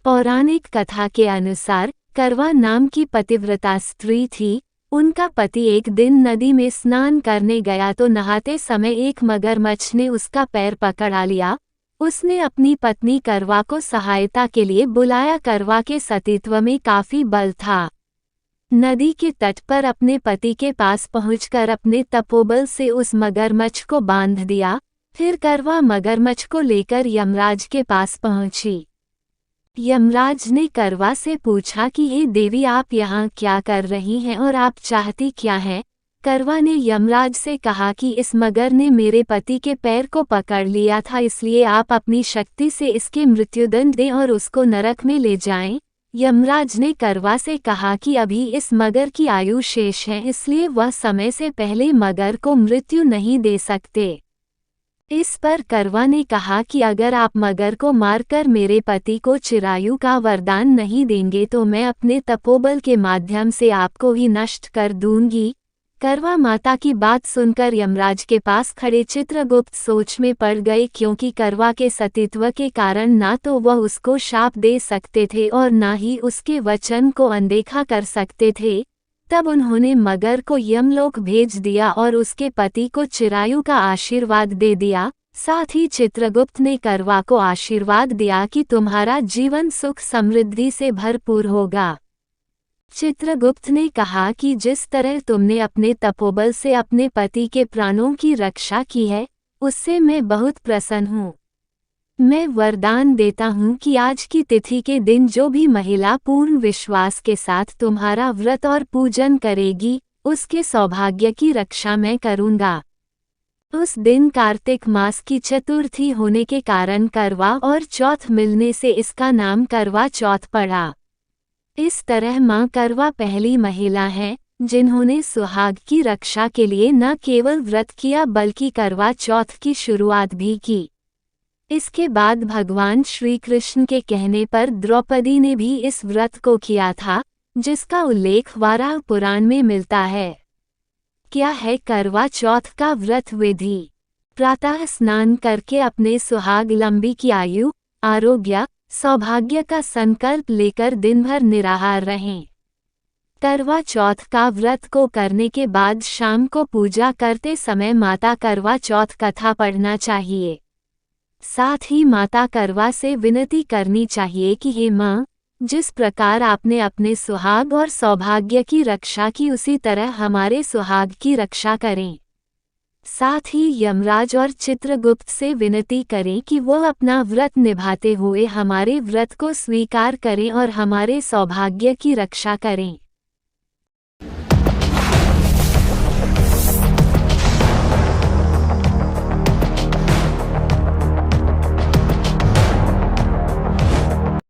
पौराणिक कथा के अनुसार करवा नाम की पतिव्रता स्त्री थी। उनका पति एक दिन नदी में स्नान करने गया तो नहाते समय एक मगरमच्छ ने उसका पैर पकड़ा लिया। उसने अपनी पत्नी करवा को सहायता के लिए बुलाया। करवा के सतीत्व में काफी बल था। नदी के तट पर अपने पति के पास पहुंचकर अपने तपोबल से उस मगरमच्छ को बांध दिया। फिर करवा मगरमच्छ को लेकर यमराज के पास पहुंची। यमराज ने करवा से पूछा कि हे देवी, आप यहाँ क्या कर रही हैं और आप चाहती क्या हैं? करवा ने यमराज से कहा कि इस मगर ने मेरे पति के पैर को पकड़ लिया था, इसलिए आप अपनी शक्ति से इसके मृत्युदंड दें और उसको नरक में ले जाएं। यमराज ने करवा से कहा कि अभी इस मगर की आयु शेष है, इसलिए वह समय से पहले मगर को मृत्यु नहीं दे सकते। इस पर करवा ने कहा कि अगर आप मगर को मारकर मेरे पति को चिरायु का वरदान नहीं देंगे तो मैं अपने तपोबल के माध्यम से आपको ही नष्ट कर दूंगी। करवा माता की बात सुनकर यमराज के पास खड़े चित्रगुप्त सोच में पड़ गए, क्योंकि करवा के सतीत्व के कारण ना तो वह उसको शाप दे सकते थे और ना ही उसके वचन को अनदेखा कर सकते थे। तब उन्होंने मगर को यमलोक भेज दिया और उसके पति को चिरायु का आशीर्वाद दे दिया। साथ ही चित्रगुप्त ने करवा को आशीर्वाद दिया कि तुम्हारा जीवन सुख समृद्धि से भरपूर होगा। चित्रगुप्त ने कहा कि जिस तरह तुमने अपने तपोबल से अपने पति के प्राणों की रक्षा की है, उससे मैं बहुत प्रसन्न हूँ। मैं वरदान देता हूँ कि आज की तिथि के दिन जो भी महिला पूर्ण विश्वास के साथ तुम्हारा व्रत और पूजन करेगी, उसके सौभाग्य की रक्षा मैं करूँगा। उस दिन कार्तिक मास की चतुर्थी होने के कारण करवा और चौथ मिलने से इसका नाम करवा चौथ पड़ा। इस तरह मां करवा पहली महिला है जिन्होंने सुहाग की रक्षा के लिए न केवल व्रत किया बल्कि करवा चौथ की शुरुआत भी की। इसके बाद भगवान श्री कृष्ण के कहने पर द्रौपदी ने भी इस व्रत को किया था, जिसका उल्लेख वाराह पुराण में मिलता है। क्या है करवा चौथ का व्रत विधि? प्रातः स्नान करके अपने सुहाग लंबी की आयु, आरोग्य, सौभाग्य का संकल्प लेकर दिन भर निराहार रहें। करवा चौथ का व्रत को करने के बाद शाम को पूजा करते समय माता करवा चौथ कथा पढ़ना चाहिए। साथ ही माता करवा से विनती करनी चाहिए कि हे माँ, जिस प्रकार आपने अपने सुहाग और सौभाग्य की रक्षा की उसी तरह हमारे सुहाग की रक्षा करें। साथ ही यमराज और चित्रगुप्त से विनती करें कि वो अपना व्रत निभाते हुए हमारे व्रत को स्वीकार करें और हमारे सौभाग्य की रक्षा करें।